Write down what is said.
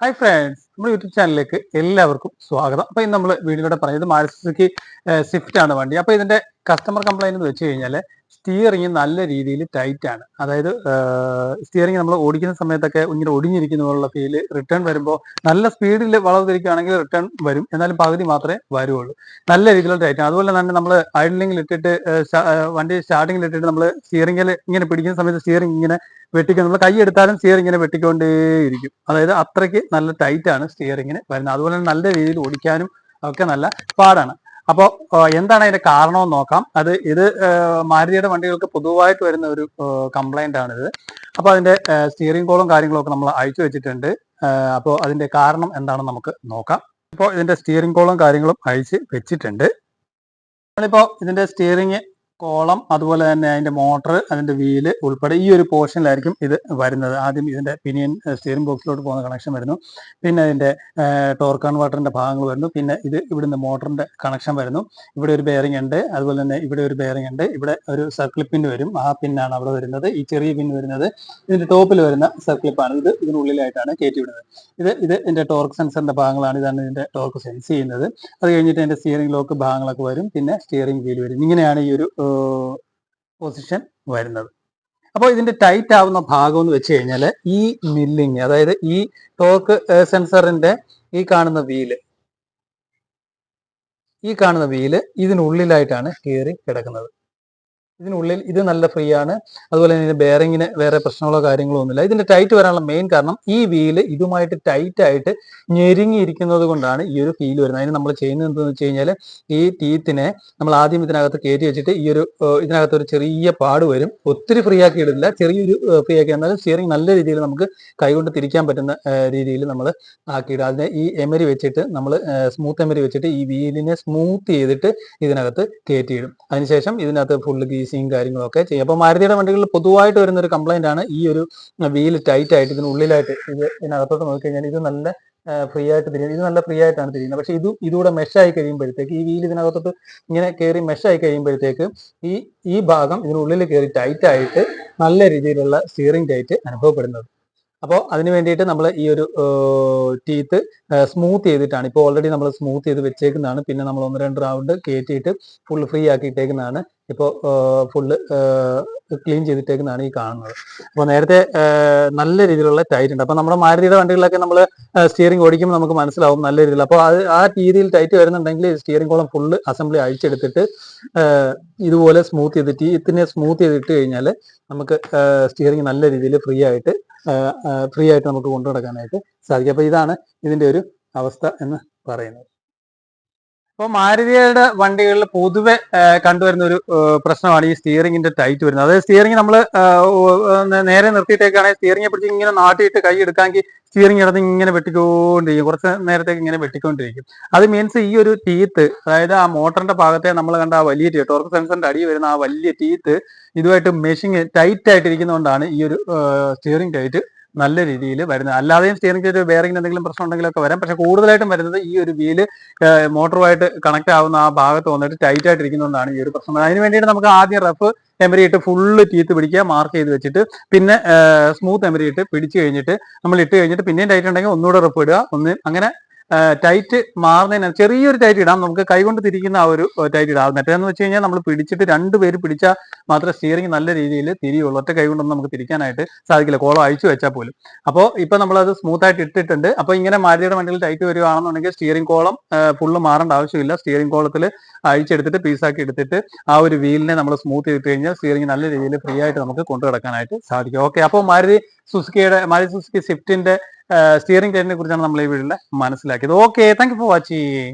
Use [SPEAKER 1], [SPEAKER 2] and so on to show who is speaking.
[SPEAKER 1] Hi friends, നമ്മുടെ YouTube ചാനലിലേക്ക് എല്ലാവർക്കും സ്വാഗതം. അപ്പോൾ ഇന്ന് നമ്മൾ വീഡിയോയിലൂടെ പറയുന്നത് മാരുതി സുസുക്കി സ്വിഫ്റ്റ് ആണ് വണ്ടി. അപ്പോൾ ഇതിന്റെ കസ്റ്റമർ കംപ്ലൈന്റ് എന്ന് വെച്ച് കഴിഞ്ഞാൽ സ്റ്റിയറിംഗ് നല്ല രീതിയിൽ ടൈറ്റ് ആണ്. അതായത് സ്റ്റിയറിംഗ് നമ്മൾ ഓടിക്കുന്ന സമയത്തൊക്കെ ഇങ്ങനെ ഒടിഞ്ഞിരിക്കുന്ന പോലുള്ള ഫീല്, റിട്ടേൺ വരുമ്പോൾ നല്ല സ്പീഡിൽ വളവ് തിരിക്കുകയാണെങ്കിൽ റിട്ടേൺ വരും, എന്നാലും പകുതി മാത്രമേ വരുള്ളൂ. നല്ല രീതിയിലുള്ള ടൈറ്റ് ആണ്. അതുപോലെ തന്നെ നമ്മൾ ഐഡലിംഗിൽ ഇട്ടിട്ട് വണ്ടി സ്റ്റാർട്ടിങ്ങിൽ ഇട്ടിട്ട് നമ്മൾ സ്റ്റിയറിംഗിൽ ഇങ്ങനെ പിടിക്കുന്ന സമയത്ത് സ്റ്റിയറിംഗ് ഇങ്ങനെ വെട്ടിക്കും, നമ്മൾ കൈ എടുത്താലും സ്റ്റിയറിംഗ് ഇങ്ങനെ വെട്ടിക്കൊണ്ടേയിരിക്കും. അതായത് അത്രയ്ക്ക് നല്ല ടൈറ്റ് ആണ് സ്റ്റിയറിംഗിന് വരുന്നത്. അതുപോലെ തന്നെ നല്ല രീതിയിൽ ഓടിക്കാനും ഒക്കെ നല്ല പാടാണ്. അപ്പോൾ എന്താണ് അതിന്റെ കാരണമെന്ന് നോക്കാം. ഇത് മാരുതിയുടെ വണ്ടികൾക്ക് പൊതുവായിട്ട് വരുന്ന ഒരു കംപ്ലൈന്റ് ആണിത്. അപ്പോൾ അതിന്റെ സ്റ്റിയറിംഗ് കോളും കാര്യങ്ങളും ഒക്കെ നമ്മൾ അയച്ചു വെച്ചിട്ടുണ്ട്. അപ്പോൾ അതിന്റെ കാരണം എന്താണെന്ന് നമുക്ക് നോക്കാം. ഇപ്പോൾ ഇതിന്റെ സ്റ്റിയറിംഗ് കോളും കാര്യങ്ങളും അയച്ച് വെച്ചിട്ടുണ്ട്. നമ്മളിപ്പോൾ ഇതിന്റെ സ്റ്റിയറിംഗ് കോളം, അതുപോലെ തന്നെ അതിന്റെ മോട്ടർ, അതിന്റെ വീല് ഉൾപ്പെടെ ഈ ഒരു പോർഷനിലായിരിക്കും ഇത് വരുന്നത്. ആദ്യം ഇതിന്റെ പിനിയൻ സ്റ്റിയറിംഗ് ബോക്സിലോട്ട് പോകുന്ന കണക്ഷൻ വരുന്നു, പിന്നെ അതിന്റെ ടോർക്ക് കൺവേർട്ടറിന്റെ ഭാഗങ്ങൾ വരുന്നു, പിന്നെ ഇത് ഇവിടുന്ന് മോട്ടറിന്റെ കണക്ഷൻ വരുന്നു. ഇവിടെ ഒരു ബെയറിംഗ് ഉണ്ട്, അതുപോലെ തന്നെ ഇവിടെ ഒരു ബെയറിംഗ് ഉണ്ട്, ഇവിടെ ഒരു സർക്കിൾ പിൻ വരും, ആ പിന്നാണ് അവിടെ വരുന്നത്. ഈ ചെറിയ പിൻ വരുന്നത് ഇതിന്റെ ടോപ്പിൽ വരുന്ന സർക്കിളിപ്പാണ്. ഇത് ഇതിനുള്ളിലായിട്ടാണ് കയറ്റി വിടുന്നത്. ഇത് ഇതിന്റെ ടോർക്ക് സെൻസറിന്റെ ഭാഗങ്ങളാണ്. ഇതാണ് ഇതിന്റെ ടോർക്ക് സെൻസ് ചെയ്യുന്നത്. അത് കഴിഞ്ഞിട്ട് അതിന്റെ സ്റ്റിയറിംഗ് ലോക്ക് ഭാഗങ്ങളൊക്കെ വരും, പിന്നെ സ്റ്റിയറിംഗ് വീൽ വരും. ഇങ്ങനെയാണ് ഈ ഒരു പൊസിഷൻ വരുന്നത്. അപ്പോൾ ഇതിന്റെ ടൈറ്റ് ആവുന്ന ഭാഗം എന്ന് വെച്ച് കഴിഞ്ഞാൽ ഈ മില്ലിങ്, അതായത് ഈ ടോർക്ക് സെൻസറിന്റെ ഈ കാണുന്ന വീല് ഇതിനുള്ളിലായിട്ടാണ് കയറി കിടക്കുന്നത്. ഇതിനുള്ളിൽ ഇത് നല്ല ഫ്രീ ആണ്. അതുപോലെ തന്നെ ബെയറിങ്ങിന് വേറെ പ്രശ്നങ്ങളോ കാര്യങ്ങളോ ഒന്നുമില്ല. ഇതിന്റെ ടൈറ്റ് വരാനുള്ള മെയിൻ കാരണം ഈ വീല് ഇതുമായിട്ട് ടൈറ്റ് ആയിട്ട് ഞെരുങ്ങിയിരിക്കുന്നത് കൊണ്ടാണ് ഈ ഒരു ഫീൽ വരുന്നത്. അതിന് നമ്മൾ ചെയ്യുന്നത് എന്താണെന്ന് വെച്ച് കഴിഞ്ഞാൽ ഈ ടീത്തിനെ നമ്മൾ ആദ്യം ഇതിനകത്ത് കയറ്റി വെച്ചിട്ട് ഇതിനകത്ത് ഒരു ചെറിയ പാട് വരും. ഒത്തിരി ഫ്രീ ആക്കി ഇടില്ല, ചെറിയൊരു ഫ്രീ ആക്കി. എന്നാലും സ്റ്റിയറിംഗ് നല്ല രീതിയിൽ നമുക്ക് കൈകൊണ്ട് തിരിക്കാൻ പറ്റുന്ന രീതിയിൽ നമ്മൾ ആക്കിയിടുക. അതിനെ ഈ എമരി വെച്ചിട്ട് നമ്മൾ സ്മൂത്ത് എമരി വെച്ചിട്ട് ഈ വീലിനെ സ്മൂത്ത് ചെയ്തിട്ട് ഇതിനകത്ത് കയറ്റിയിടും. അതിനുശേഷം ഇതിനകത്ത് ഫുള്ള് കാര്യങ്ങളൊക്കെ ചെയ്യും. അപ്പോൾ മാരുതിയുടെ വണ്ടികളിൽ പൊതുവായിട്ട് വരുന്ന ഒരു കംപ്ലൈന്റ് ആണ് ഈ ഒരു വീല് ടൈറ്റ് ആയിട്ട് ഇതിനുള്ളിലായിട്ട് ഇതിനകത്തോട്ട് നോക്കിക്കഴിഞ്ഞാൽ ഇത് നല്ല ഫ്രീ ആയിട്ട് തിരിയുന്നത്. ഇത് നല്ല ഫ്രീ ആയിട്ടാണ് തിരിയുന്നത്. പക്ഷെ ഇതുകൂടെ മെഷായി കഴിയുമ്പോഴത്തേക്ക്, ഈ വീല് ഇതിനകത്തോട്ട് ഇങ്ങനെ കയറി മെഷായി കഴിയുമ്പോഴത്തേക്ക് ഈ ഭാഗം ഇതിനുള്ളിൽ കയറി ടൈറ്റ് ആയിട്ട് നല്ല രീതിയിലുള്ള സ്റ്റിയറിംഗ് ടൈറ്റ് അനുഭവപ്പെടുന്നത്. അപ്പോൾ അതിന് വേണ്ടിയിട്ട് നമ്മൾ ഈ ഒരു ടീത്ത് സ്മൂത്ത് ചെയ്തിട്ടാണ്, ഇപ്പോൾ ഓൾറെഡി നമ്മൾ സ്മൂത്ത് ചെയ്ത് വെച്ചേക്കുന്നതാണ്. പിന്നെ നമ്മൾ 1-2 റൗണ്ട് കയറ്റിയിട്ട് ഫുൾ ഫ്രീ ആക്കിയിട്ടേക്കുന്നതാണ്. ഇപ്പോൾ ഫുള്ള് ക്ലീൻ ചെയ്തിട്ടേക്കുന്നതാണ് ഈ കാണുന്നത്. അപ്പോൾ നേരത്തെ നല്ല രീതിയിലുള്ള ടൈറ്റ് ഉണ്ട്. അപ്പോൾ നമ്മുടെ മാരുതിയുടെ വണ്ടികളിലൊക്കെ നമ്മൾ സ്റ്റിയറിംഗ് ഓടിക്കുമ്പോൾ നമുക്ക് മനസ്സിലാവും നല്ല രീതിയിൽ. അപ്പോൾ ആ രീതിയിൽ ടൈറ്റ് വരുന്നുണ്ടെങ്കിൽ സ്റ്റിയറിംഗ് കോളം ഫുള്ള് അസംബ്ലി അഴിച്ചെടുത്തിട്ട് ഇതുപോലെ സ്മൂത്ത് ചെയ്തിട്ട് ഇതിനെ സ്മൂത്ത് ചെയ്തിട്ട് കഴിഞ്ഞാൽ നമുക്ക് സ്റ്റിയറിംഗ് നല്ല രീതിയിൽ ഫ്രീ ആയിട്ട് നമുക്ക് കൊണ്ടു നടക്കാനായിട്ട് സാധിക്കും. അപ്പോൾ ഇതാണ് ഇതിന്റെ ഒരു അവസ്ഥ എന്ന് പറയുന്നത്. അപ്പോൾ മാരുതിയുടെ വണ്ടികളിൽ പൊതുവെ കണ്ടുവരുന്ന ഒരു പ്രശ്നമാണ് ഈ സ്റ്റിയറിംഗിന്റെ ടൈറ്റ് വരുന്നത്. അതായത് സ്റ്റിയറിംഗ് നമ്മൾ നേരെ നിർത്തിയിട്ടേക്കാണെങ്കിൽ സ്റ്റിയറിംഗെ പിടിച്ച് ഇങ്ങനെ നാട്ടിയിട്ട് കൈ എടുക്കാമെങ്കിൽ സ്റ്റിയറിംഗ് ഇടന്ന് ഇങ്ങനെ വെട്ടിക്കൊണ്ടിരിക്കും, കുറച്ച് നേരത്തേക്ക് ഇങ്ങനെ വെട്ടിക്കൊണ്ടിരിക്കും. അത് മീൻസ് ഈ ഒരു ടീത്ത്, അതായത് ആ മോട്ടറിന്റെ ഭാഗത്തെ നമ്മൾ കണ്ട ആ വലിയ ടോർക്ക് സെൻസറിന്റെ അടിയിൽ വരുന്ന ആ വലിയ ടീത്ത് ഇതുമായിട്ട് മെഷിങ് ടൈറ്റ് ആയിട്ടിരിക്കുന്നതുകൊണ്ടാണ് ഈ ഒരു സ്റ്റിയറിംഗ് ടൈറ്റ് നല്ല രീതിയിൽ വരുന്നത്. അല്ലാതെയും സ്റ്റിയറിംഗ് ടൈറ്റ് ബെയറിംഗിന് എന്തെങ്കിലും പ്രശ്നം ഉണ്ടെങ്കിലൊക്കെ വരാം. പക്ഷെ കൂടുതലായിട്ടും വരുന്നത് ഈ ഒരു വീല് മോട്ടറുമായിട്ട് കണക്ട് ആവുന്ന ആ ഭാഗത്ത് വന്നിട്ട് ടൈറ്റ് ആയിട്ടിരിക്കുന്നതുകൊണ്ടാണ് ഈ ഒരു പ്രശ്നം. അതിന് വേണ്ടിയിട്ട് നമുക്ക് ആദ്യം റഫ് എമരി ഇട്ട് ഫുള്ള് ടീത്ത് പിടിക്കുക, മാർക്ക് ചെയ്ത് വെച്ചിട്ട് പിന്നെ സ്മൂത്ത് എമരി ഇട്ട് പിടിച്ചു കഴിഞ്ഞിട്ട് നമ്മൾ ഇട്ട് കഴിഞ്ഞിട്ട് പിന്നെയും ടൈറ്റ് ഉണ്ടെങ്കിൽ ഒന്നുകൂടെ റഫ് ഇടുക. അങ്ങനെ ടൈറ്റ് മാറുന്നതിന് ചെറിയൊരു ടൈറ്റ് ഇടാം, നമുക്ക് കൈകൊണ്ട് തിരിക്കുന്ന ആ ഒരു ടൈറ്റ് ഇടാം. മറ്റേന്ന് വെച്ച് കഴിഞ്ഞാൽ നമ്മൾ പിടിച്ചിട്ട് 2 പേര് പിടിച്ചാൽ മാത്രമേ സ്റ്റിയറിംഗ് നല്ല രീതിയിൽ തിരിയുള്ളൂ. ഒറ്റ കൈ കൊണ്ടൊന്നും നമുക്ക് തിരിക്കാനായിട്ട് സാധിക്കില്ല, കോളം അഴിച്ചു വെച്ചാൽ പോലും. അപ്പോൾ ഇപ്പൊ നമ്മളത് സ്മൂത്ത് ആയിട്ട് ഇട്ടിട്ടുണ്ട്. അപ്പോൾ ഇങ്ങനെ മാരുതിയുടെ വണ്ടിയിൽ ടൈറ്റ് വരുവാണെന്നുണ്ടെങ്കിൽ സ്റ്റിയറിംഗ് കോളം ഫുള്ള് മാറേണ്ട ആവശ്യമില്ല. സ്റ്റിയറിംഗ് കോളത്തിൽ അഴിച്ചെടുത്തിട്ട് പീസാക്കി എടുത്തിട്ട് ആ ഒരു വീലിനെ നമ്മൾ സ്മൂത്ത് ചെയ്തിട്ട് കഴിഞ്ഞാൽ സ്റ്റിയറിംഗ് നല്ല രീതിയിൽ ഫ്രീ ആയിട്ട് നമുക്ക് കൊണ്ടു നടക്കാനായിട്ട് സാധിക്കും. ഓക്കെ, അപ്പോൾ മാരുതി സുസുക്കി സ്വിഫ്റ്റിന്റെ സ്റ്റിയറിംഗ് ടൈറ്റിനെ കുറിച്ചാണ് നമ്മൾ ഈ വീഡിയോയിൽ മനസ്സിലാക്കിയത്. Okay, thank you for watching.